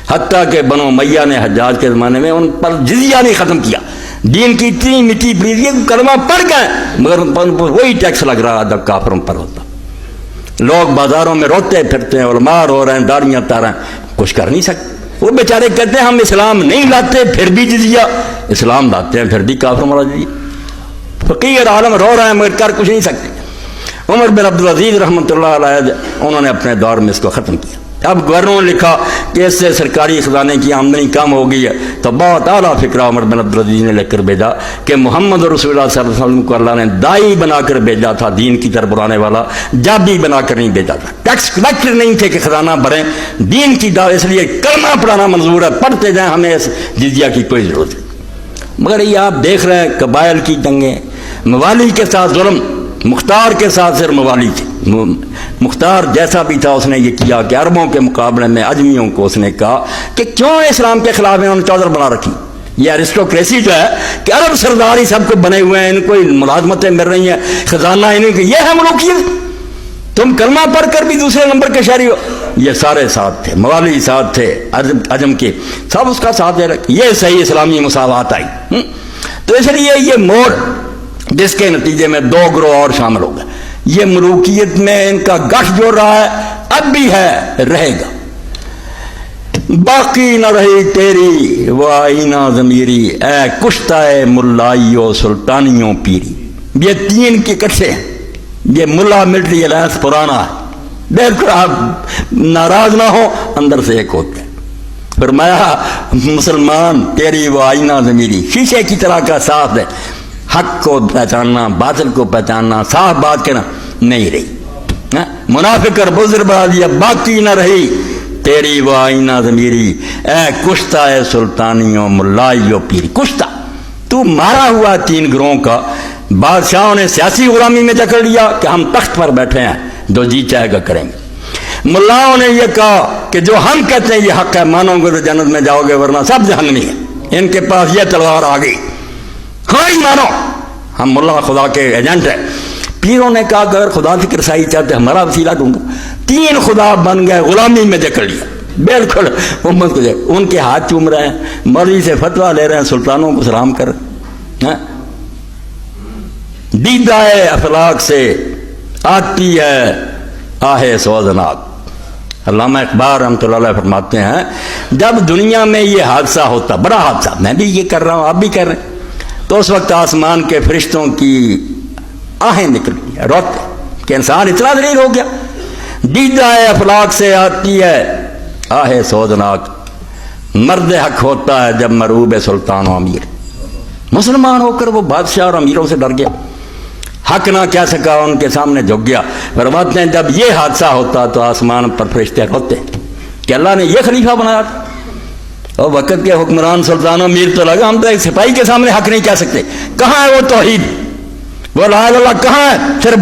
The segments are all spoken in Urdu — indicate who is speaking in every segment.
Speaker 1: حتیٰ کہ بنو میہ نے حجاج کے زمانے میں ان پر جزیہ نہیں ختم کیا. دین کی اتنی مٹی پلیز یہ کلمہ پڑھ گئے مگر ان پر وہی ٹیکس لگ رہا جب کافروں پر ہوتا. لوگ بازاروں میں روتے پھرتے ہیں، علماء رو رہے ہیں، داڑیاں تار رہے ہیں، کچھ کر نہیں سکتے. وہ بیچارے کہتے ہیں ہم اسلام نہیں لاتے پھر بھی جزیہ، اسلام لاتے ہیں پھر بھی کافروں والا جزیہ. فقیر عالم رو رہے ہیں مگر کر کچھ نہیں سکتے. عمر بن عبدالعزیز رحمۃ اللہ علیہ انہوں نے اپنے دور میں اس کو ختم کیا. اب گورنروں نے لکھا کہ اس سے سرکاری خزانے کی آمدنی کم ہو گئی ہے، تو بہت اعلیٰ فکرہ عمر بن عبدالعزیز نے لکھ کر بھیجا کہ محمد رسول اللہ صلی اللہ علیہ وسلم کو اللہ نے دائی بنا کر بھیجا تھا، دین کی طرف بلانے والا، جابی بنا کر نہیں بھیجا تھا. ٹیکس کلیکٹر نہیں تھے کہ خزانہ بھریں، دین کی دعوت. اس لیے کلمہ پڑھانا منظور ہے، پڑھتے جائیں، ہمیں اس جزیہ کی کوئی ضرورت نہیں. مگر یہ آپ دیکھ رہے ہیں قبائل کی جنگیں، موالی کے ساتھ ظلم. مختار کے ساتھ صرف موالی تھے. مختار جیسا بھی تھا اس نے یہ کیا کہ عربوں کے مقابلے میں اجمیوں کو اس نے کہا کہ کیوں اسلام کے خلاف انہوں نے چادر بنا رکھی. یہ ایرسٹوکریسی جو ہے کہ عرب سردار ہی سب کو بنے ہوئے ہیں، ان کو ملازمتیں مل رہی ہیں، خزانہ انہیں کی، یہ ہے ملوکیت. تم کلمہ پڑھ کر بھی دوسرے نمبر کے شہری ہو. یہ سارے ساتھ تھے، موالی ساتھ تھے، عجم کے سب اس کا ساتھ دے رکھے. یہ صحیح اسلامی مساوات آئی. تو اس لیے یہ موڑ جس کے نتیجے میں دو گروہ اور شامل ہو گئے. یہ ملوکیت میں ان کا گٹھ جو رہا ہے اب بھی ہے، رہے گا. باقی نہ رہی تیری وہ آئینہ ضمیری، اے کشتہ ملائیو سلطانیوں پیری. یہ تین کے کٹھے ہیں. یہ ملا ملٹری الائنس پرانا ہے، بالکل آپ ناراض نہ ہو اندر سے ایک ہوتے ہیں. فرمایا مسلمان تیری وہ آئینہ ضمیری، شیشے کی طرح کا صاف ہے. حق کو پہچاننا، باطل کو پہچاننا، صاف بات کہنا نہیں رہی. منافق اور بزرگ بنا دیا. باقی نہ رہی تیری وہ آئینہ ضمیری، اے کشتہ اے سلطانیوں ملائیو پیری. کشتہ تو مارا ہوا تین گروہوں کا. بادشاہوں نے سیاسی غلامی میں جکڑ لیا کہ ہم تخت پر بیٹھے ہیں، جو جی چاہے گا کریں گے. ملاؤں نے یہ کہا کہ جو ہم کہتے ہیں یہ حق ہے، مانو گے تو جنت میں جاؤ گے ورنہ سب جہنمی ہے. ان کے پاس یہ تلوار آ گئی، ہاں ہی مانو ہم ملا خدا کے ایجنٹ ہیں. پیروں نے کہا کہ اگر خدا کی رسائی چاہتے ہمارا وسیلہ ڈھونڈو. تین خدا بن گئے، غلامی میں جکڑ لیا. بالکل امت کو ان کے ہاتھ چوم رہے ہیں، مولوی سے فتویٰ لے رہے ہیں، سلطانوں کو سلام کر رہے ہیں. دیدہ افلاق سے آتی ہے آہ سوزناک. علامہ اقبال رحمۃ اللہ علیہ فرماتے ہیں جب دنیا میں یہ حادثہ ہوتا، بڑا حادثہ، میں بھی یہ کر رہا ہوں، آپ بھی کر رہے ہیں، تو اس وقت آسمان کے فرشتوں کی آہیں نکلتی ہیں، روتے کہ انسان اتنا دلیر ہو گیا. دیدہ افلاق سے آتی ہے آہ سوزناک. مرد حق ہوتا ہے جب مرعوب سلطان و امیر. مسلمان ہو کر وہ بادشاہ اور امیروں سے ڈر گیا، حق نہ کہہ سکا، ان کے سامنے جھک گیا. فرماتے ہیں جب یہ حادثہ ہوتا تو آسمان پر فرشتے روتے کہ اللہ نے یہ خلیفہ بنایا تھا. اور وقت کے حکمران سلطان و امیر تو لگا ہم تو ایک سپاہی کے سامنے حق نہیں کہہ سکتے. کہاں ہے وہ توحید، وہ لا الہ الا اللہ کہاں ہے؟ صرف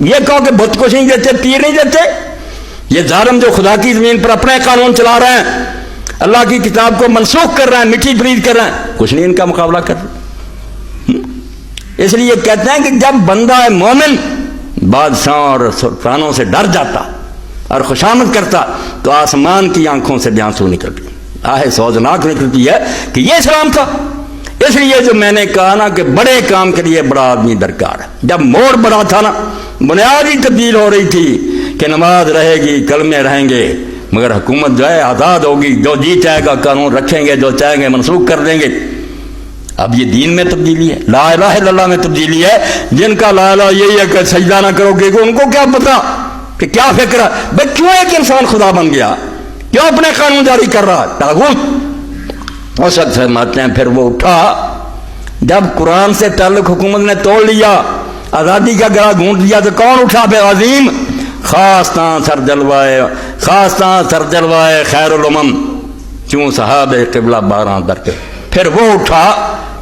Speaker 1: یہ کہو کہ بت کچھ نہیں دیتے، پیر نہیں دیتے. یہ ظالم جو خدا کی زمین پر اپنے قانون چلا رہے ہیں، اللہ کی کتاب کو منسوخ کر رہے ہیں، مٹی پرید کر رہے ہیں، کچھ نہیں ان کا مقابلہ کر رہے. اس لیے کہتے ہیں کہ جب بندہ مومن بادشاہوں اور سلطانوں سے ڈر جاتا اور خوشامد کرتا تو آسمان کی آنکھوں سے بھی آنسو نکلتی، آہ سوزناک نکلتی ہے کہ یہ اسلام تھا. اس لیے جو میں نے کہا نا کہ بڑے کام کے لیے بڑا آدمی درکار ہے. جب موڑ بڑا تھا نا، بنیاد ہی تبدیل ہو رہی تھی کہ نماز رہے گی، کلمے رہیں گے، مگر حکومت جو ہے آزاد ہوگی، جو جی چاہے گا قانون رکھیں گے، جو چاہیں گے منسوخ کر دیں گے. اب یہ دین میں تبدیلی ہے، لا الہ الا اللہ میں تبدیلی ہے. جن کا لا الہ یہی ہے کہ سجدہ نہ کرو گے، ان کو کیا پتا کہ کیا فکر ہے. بھائی کیوں ایک انسان خدا بن گیا، کیوں اپنے قانون جاری کر رہا ہے؟ طاغوت. اس وقت فرماتے ہیں پھر وہ اٹھا جب قرآن سے تعلق حکومت نے توڑ لیا، آزادی کا گلا گھونٹ دیا، تو کون اٹھا؟ بے عظیم خاصتاں سر جلوائے خیر الامم کیوں صحاب قبلہ باراں در کے. پھر وہ اٹھا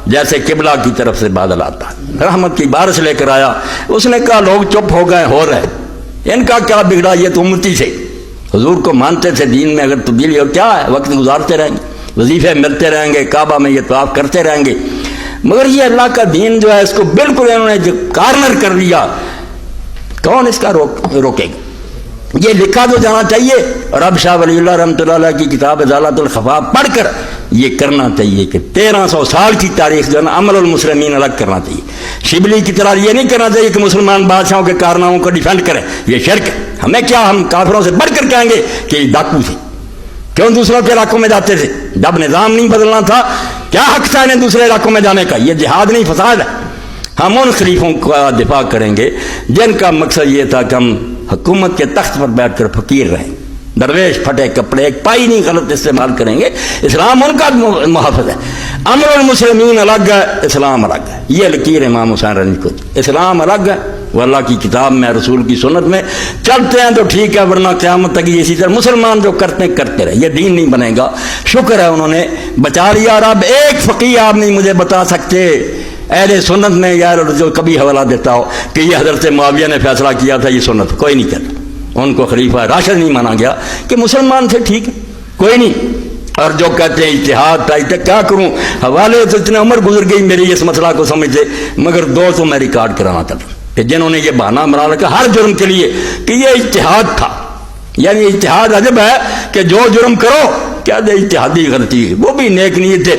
Speaker 1: جیسے قبلہ کی طرف سے بادل آتا، رحمت کی بارش لے کر آیا. اس نے کہا لوگ چپ ہو گئے، ہو رہے، ان کا کیا بگڑا، یہ تو امتی سے حضور کو مانتے تھے. دین میں اگر تبدیلی ہو کیا ہے؟ وقت گزارتے رہیں گے، وظیفے ملتے رہیں گے، کعبہ میں یہ طواف کرتے رہیں گے. مگر یہ اللہ کا دین جو ہے اس کو بالکل انہوں نے جو کارنر کر دیا، کون اس کا روکے گا؟ یہ لکھا تو جانا چاہیے، اور اب شاہ ولی اللہ رحمۃ اللہ علیہ کی کتاب ازالۃ الخفا پڑھ کر یہ کرنا چاہیے کہ 1300 سال کی تاریخ جو ہے نا عمل المسلمین الگ کرنا چاہیے۔ شبلی کی طرح یہ نہیں کرنا چاہیے کہ مسلمان بادشاہوں کے کارناموں کو ڈیفینڈ کریں، یہ شرک ہے۔ ہمیں کیا، ہم کافروں سے بڑھ کر کہیں گے کہ یہ ڈاکو تھے، کیوں دوسروں کے علاقوں میں جاتے تھے؟ جب نظام نہیں بدلنا تھا کیا حق تھا انہیں دوسرے علاقوں میں جانے کا؟ یہ جہاد نہیں، فساد ہے۔ ہم ان خلیفوں کا دفاع کریں گے جن کا مقصد یہ تھا کہ ہم حکومت کے تخت پر بیٹھ کر فقیر رہیں، درویش پھٹے کپڑے ایک پائی نہیں غلط استعمال کریں گے۔ اسلام ان کا محافظ ہے۔ امر المسلمین الگ ہے، اسلام الگ ہے۔ یہ لکیر امام حسین رضی کو، اسلام الگ ہے، وہ اللہ کی کتاب میں رسول کی سنت میں چلتے ہیں تو ٹھیک ہے، ورنہ قیامت تک یہ اسی طرح مسلمان جو کرتے ہیں کرتے رہے، یہ دین نہیں بنے گا۔ شکر ہے انہوں نے بچا لیا، اور اب ایک فقیہ آپ نہیں مجھے بتا سکتے اہل سنت میں یار جو کبھی حوالہ دیتا ہو کہ یہ حضرت معاویہ نے فیصلہ کیا تھا، یہ سنت کوئی نہیں کہتا۔ ان کو خلیفہ راشد نہیں مانا گیا کہ مسلمان تھے، ٹھیک ہے کوئی نہیں۔ اور جو کہتے ہیں اجتہاد تھا، کیا کروں، حوالے تو اتنے عمر گزر گئی میری اس مسئلہ کو سمجھتے، مگر دو تو میں ریکارڈ کرانا چاہتا ہوں کہ جنہوں نے یہ بہانہ بنا رکھا ہر جرم کے لیے کہ یہ اجتہاد تھا۔ یعنی اجتہاد عجب ہے کہ جو جرم کرو کیا دے اجتہادی غلطی، وہ بھی نیک نیت تھے،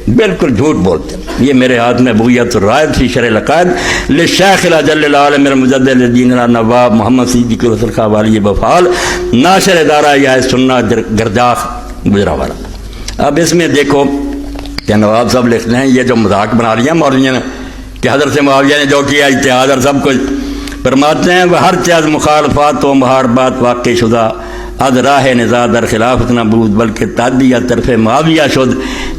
Speaker 1: بالکل جھوٹ بولتے۔ یہ میرے ہاتھ میں بغیت الرائد فی شرح العقائد للشیخ الاجل العالم المجدد لدیننا نواب محمد صدیق الحسن خان والی بفال، ناشر ادارہ یا سنہ گرجاخ گجرانوالہ۔ اب اس میں دیکھو کہ نواب صاحب لکھتے ہیں یہ جو مذاق بنا لیا مولویوں نے کہ حضرت معاویہ نے جو کیا اجتہاد اور سب کچھ، فرماتے ہیں وہ ہر چیز مخالفات و محاربات واقع شدہ از راہ نزا در خلافت نہ بود بلکہ تعدی یا طرف معاویہ شد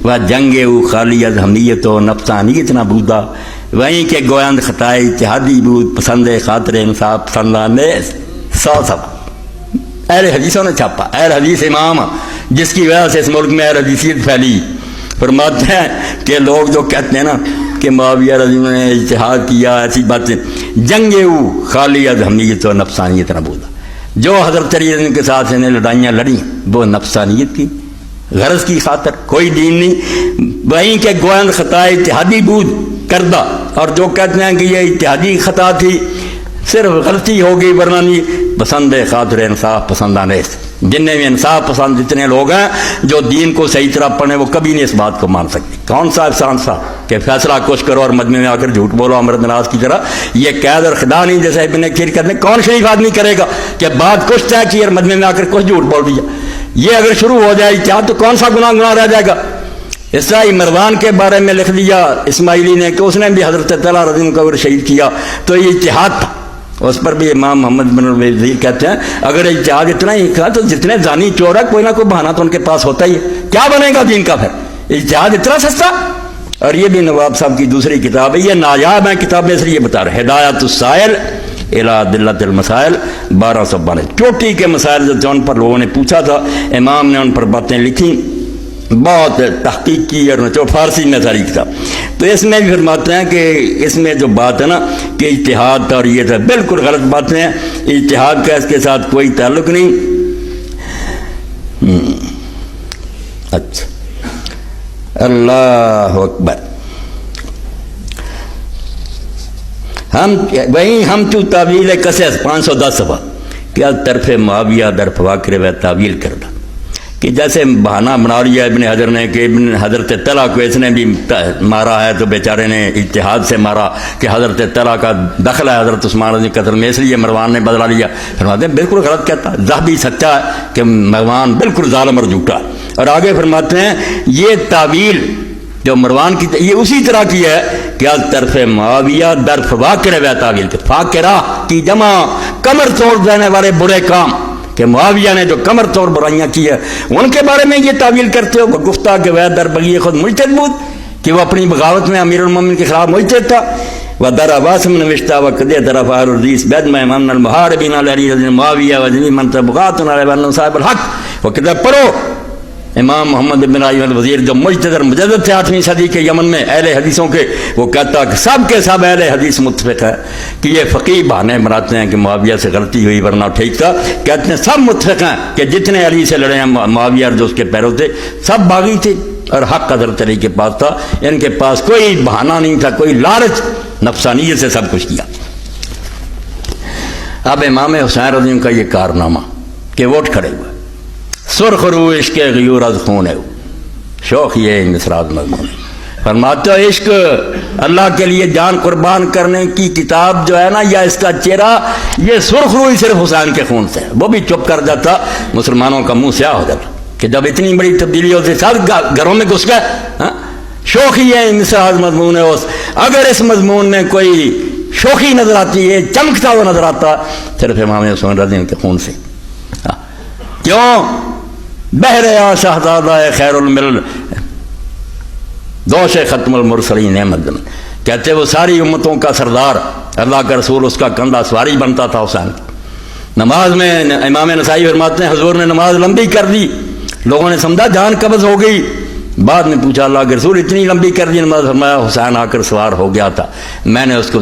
Speaker 1: و جنگ او خالی از حمیت و نفسانیت نہ بودا وہیں کہ گویند خطائے اتحادی بود پسند خاطر انصاف پسندانے 100 سب اہل حدیثوں نے چھاپا، اہل حدیث امام جس کی وجہ سے اس ملک میں اہل حدیثیت پھیلی۔ فرماتے ہیں کہ لوگ جو کہتے ہیں نا کہ معاویہ رضی اللہ عنہ نے اجتہاد کیا، ایسی باتیں، جنگ او خالی از حمیت و نفسانیت نہ بودا، جو حضرت علی کے ساتھ انہیں لڑائیاں لڑیں وہ نفسانیت کی غرض کی خاطر، کوئی دین نہیں۔ وہیں کہ گویند خطا اتحادی بود کردہ، اور جو کہتے ہیں کہ یہ اتحادی خطا تھی صرف غلطی ہو گئی ورنہ نہیں، پسند خاطر انصاف پسندانے، جنہیں بھی انصاف پسند جتنے لوگ ہیں جو دین کو صحیح طرح پڑھیں وہ کبھی نہیں اس بات کو مان سکتے۔ کون سا احسان سا کہ فیصلہ کچھ کرو اور مجمع میں آ کر جھوٹ بولو امرد ناز کی طرح، یہ قید اور خدا نہیں جیسے ابن کثیر کہتے ہیں، کون شریف آدمی کرے گا کہ بات کچھ طے کی اور مجمع میں آ کر کچھ جھوٹ بول دیا؟ یہ اگر شروع ہو جائے اجتہاد تو کون سا گناہ رہ جائے گا؟ اس طرح ہی مروان کے بارے میں لکھ دیا اسماعیلی نے کہ اس نے بھی حضرت طلحہ رضی اللہ عنہ کو شہید کیا، تو یہ اجتہاد تھا۔ اس پر بھی امام محمد بن الوزیر کہتے ہیں اگر اجتہاد اتنا ہی تھا تو جتنے زانی چور ہے کوئی نہ کوئی بہانہ تو ان کے پاس ہوتا ہی ہے، کیا بنے گا دین کا پھر؟ اجتہاد اتنا سستا۔ اور یہ بھی نواب صاحب کی دوسری کتاب ہے، یہ نایاب ہے کتاب میں، اس لیے بتا رہے ہدایت السائل الی دلۃ المسائل 1292، چوٹی کے مسائل جو ان پر لوگوں نے پوچھا تھا امام نے ان پر باتیں لکھی، بہت تحقیق کی اور جو فارسی میں ساری کتاب۔ تو اس میں بھی فرماتے ہیں کہ اس میں جو بات ہے نا کہ اجتہاد اور یہ تھا بالکل غلط باتیں ہیں، اجتہاد کا اس کے ساتھ کوئی تعلق نہیں۔ اچھا اللہ اکبر، ہم تو تعویل قصص 510 صفحہ کیا طرف معاویہ در فواکر و تعویل کردہ، کہ جیسے بہانہ بنا لیا ابن حجر نے کہ ابن حضرت طلحہ کو اس نے بھی مارا ہے تو بیچارے نے اجتہاد سے مارا کہ حضرت طلحہ کا دخل ہے حضرت عثمان رضی قتل میں، اس لیے مروان نے بدلا لیا۔ فرماتے ہیں بالکل غلط کہتا ہے، ذہبی سچا ہے کہ مروان بالکل ظالم اور جھوٹا۔ اور آگے فرماتے ہیں یہ تعویل جو مروان کی یہ اسی طرح کی ہے کہ طرف معاویہ در فواکر و تعویل، فاکرہ کی جمع کمر توڑ دینے والے برے کام، کہ معاویہ نے جو کمر توڑ برائیاں کی ہے ان کے بارے میں یہ تعویل کرتے ہو کہ گفتہ کہ وہ در بغی خود مجتہد بود، کہ وہ اپنی بغاوت میں امیر المومنین کے خلاف مجتہد تھا۔ و در عباسم نوشتہ و قدی طرف الردیس بید میں امام المحاربین علی رضی معاویہ و جنی من طبقات علی ون صاحب الحق، وہ کتاب پڑھو امام محمد بن علی الوزیر جو مجتہد اور مجدد تھے 8ویں صدی کے یمن میں اہل حدیثوں کے، وہ کہتا کہ سب کے سب اہل حدیث متفق ہے کہ یہ فقیہ بہانے بناتے ہیں کہ معاویہ سے غلطی ہوئی ورنہ ٹھیک تھا، کہتے ہیں سب متفق ہیں کہ جتنے علی سے لڑے ہیں معاویہ جو اس کے پیرو تھے سب باغی تھے اور حق حضرت علی کے پاس تھا، ان کے پاس کوئی بہانہ نہیں تھا، کوئی لالچ، نفسانیت سے سب کچھ کیا۔ اب امام حسین رضی اللہ کا یہ کارنامہ کہ ووٹ کھڑے ہوئے، سرخ رو عشق غیور از خون ہے، شوق یہ ہے مصرات مضمون ہے، فرماتے ہو عشق اللہ کے لیے جان قربان کرنے کی کتاب جو ہے نا، یا اس کا چہرہ یہ سرخ روئی صرف حسین کے خون سے ہے۔ وہ بھی چپ کر جاتا، مسلمانوں کا منہ سیاہ ہو جاتا کہ جب اتنی بڑی تبدیلی ہوتی سب گھروں میں گھس گئے۔ شوخی ہے مصرات مضمون ہے، اگر اس مضمون میں کوئی شوخی نظر آتی ہے، چمکتا ہوا نظر آتا، صرف امام حسین رضی اللہ کے خون سے۔ کیوں؟ بہر شہزادہ خیر الملل دوش ختم المرسلین احمد، کہتے وہ ساری امتوں کا سردار، اللہ کا رسول اس کا کندھا سواری بنتا تھا حسین۔ نماز میں امام نسائی فرماتے ہیں حضور نے نماز لمبی کر دی، لوگوں نے سمجھا جان قبض ہو گئی، بعد میں پوچھا اللہ کے رسول اتنی لمبی کر دی نماز؟ فرمایا حسین آ کر سوار ہو گیا تھا، میں نے اس کو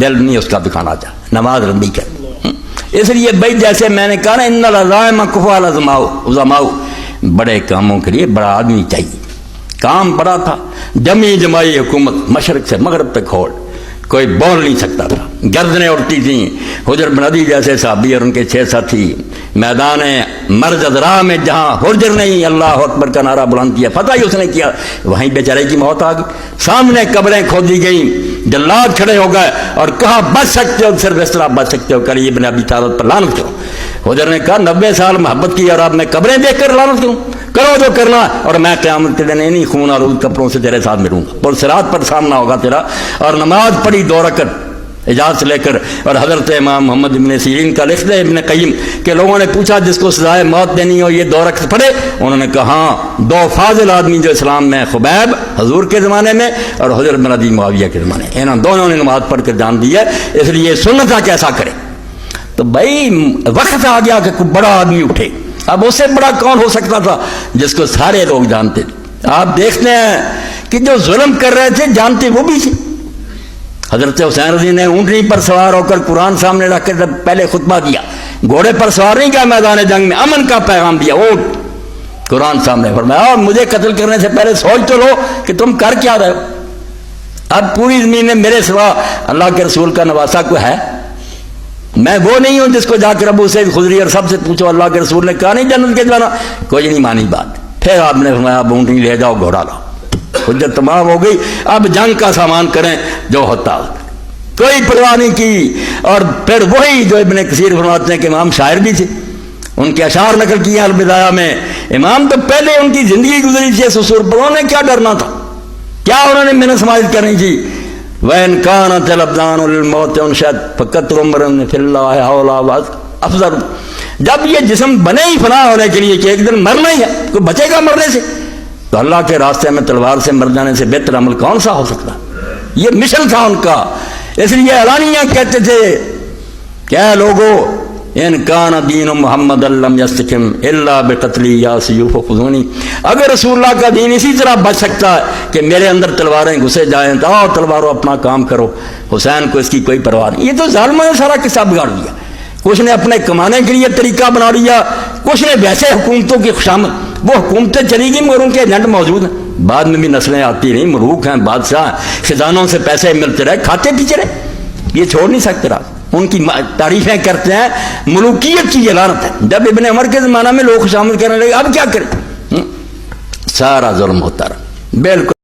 Speaker 1: دل نہیں اس کا دکھانا چاہا، نماز لمبی کر دی۔ اس لیے بھائی جیسے میں نے کہا نا ان العزائم کفوا العظماء، بڑے کاموں کے لیے بڑا آدمی چاہیے۔ کام بڑا تھا، جمی جمائی حکومت مشرق سے مغرب تک کھول، کوئی بول نہیں سکتا تھا، گردنیں اڑتی تھیں۔ حجر بن عدی جیسے صحابی اور ان کے 6 ساتھی میدان مرج ازرا میں جہاں حجر نے اللہ اکبر کا نعرہ بلند کیا، فتح ہی اس نے کیا، وہیں بیچارے کی موت آ گئی، سامنے قبریں کھودی گئیں، جلاد کھڑے ہو گئے اور کہا بچ سکتے ہو صرف اس طرح بچ سکتے ہو علی بن ابی طالب پر لعنت کرو۔ حجر نے کہا 90 سال محبت کی اور اب میں قبریں دیکھ کر لعنت کروں؟ کرو جو کرنا، اور میں قیامت کے دن انہیں خون آلود کپڑوں سے تیرے ساتھ ملوں گا، اور صراط پر سامنا ہوگا تیرا۔ اور نماز پڑھی 2 رکعت اجازت لے کر، اور حضرت امام محمد ابن سیرین کا لکھ دے ابن قیم کہ لوگوں نے پوچھا جس کو سزائے موت دینی ہو یہ 2 رکعت پڑھے؟ انہوں نے کہا ہاں، 2 فاضل آدمی جو اسلام میں، خبیب حضور کے زمانے میں اور حضرت بن عدی معاویہ کے زمانے، انہوں دونوں نے نماز پڑھ کر جان دی ہے، اس لیے سنت ہے کیسا کرے۔ تو بھائی وقت آ گیا کہ کوئی بڑا آدمی اٹھے، اب اس سے بڑا کون ہو سکتا تھا جس کو سارے لوگ جانتے تھے۔ آپ دیکھتے ہیں کہ جو ظلم کر رہے تھے جانتے وہ بھی تھے۔ حضرت حسین رضی نے اونٹنی پر سوار ہو کر قرآن سامنے رکھ کر پہلے خطبہ دیا، گھوڑے پر سوار نہیں کیا، میدان جنگ میں امن کا پیغام دیا، اونٹ قرآن سامنے فرمایا اور مجھے قتل کرنے سے پہلے سوچ تو لو کہ تم کر کیا رہے ہو۔ اب پوری زمین میں میرے سوا اللہ کے رسول کا نواسا کوئی ہے؟ میں وہ نہیں ہوں جس کو جا کر ابو سعید خدری اور سب سے پوچھو اللہ کے رسول نے کہا نہیں جنت کے جانا، کوئی نہیں مانی بات۔ پھر آپ نے فرمایا اب اونٹنی لے جاؤ، گھوڑا لاؤ، حجت تمام ہو گئی، اب جنگ کا سامان کریں جو ہوتا ہو، کوئی پرواہ نہیں کی۔ اور پھر وہی جو ابن کثیر فرماتے ہیں کہ امام شاعر بھی تھے، ان کے اشعار نقل کیے البدایہ میں، امام تو پہلے ان کی زندگی گزری تھی سسور پر، انہوں نے کیا ڈرنا تھا، کیا انہوں نے محنت سماجت کرنی تھی۔ وَإِنْ كَانَتِ الْأَبْدَانُ لِلْمَوْتِ أُنْشَأَتْ فَقَتْلُ امْرٍ فِي اللَّهِ أَوْلَىٰ أَفْضَلُ۔ جب یہ جسم بنے ہی فنا ہونے کے لیے کہ ایک دن مرنا ہی ہے، کوئی بچے گا مرنے سے، تو اللہ کے راستے میں تلوار سے مر جانے سے بہتر عمل کون سا ہو سکتا؟ یہ مشن تھا ان کا، اس لیے اعلانیہ کہتے تھے کیا لوگو ان کان دین محمد لم یستقم الا بقتلی یا سیوف خذونی، اگر رسول اللہ کا دین اسی طرح بچ سکتا ہے کہ میرے اندر تلواریں گھسے جائیں تو آؤ تلواروں اپنا کام کرو، حسین کو اس کی کوئی پرواہ نہیں۔ یہ تو ظالموں نے سارا قصہ بگاڑ دیا، کچھ نے اپنے کمانے کے لیے طریقہ بنا لیا، کچھ نے ویسے حکومتوں کی خوشامد، وہ حکومتیں چلی گئی مگر ان کے ایجنٹ موجود ہیں، بعد میں بھی نسلیں آتی رہیں، ملوک ہیں، بادشاہ ہیں، خزانوں سے پیسے ملتے رہے، کھاتے پیچھے رہے، یہ چھوڑ نہیں سکتے راز، ان کی تعریفیں کرتے ہیں، ملوکیت کی یہ لعنت ہے۔ جب ابن عمر کے زمانہ میں لوگ خوشامد کرنے لگے اب کیا کریں، سارا ظلم ہوتا رہا، بالکل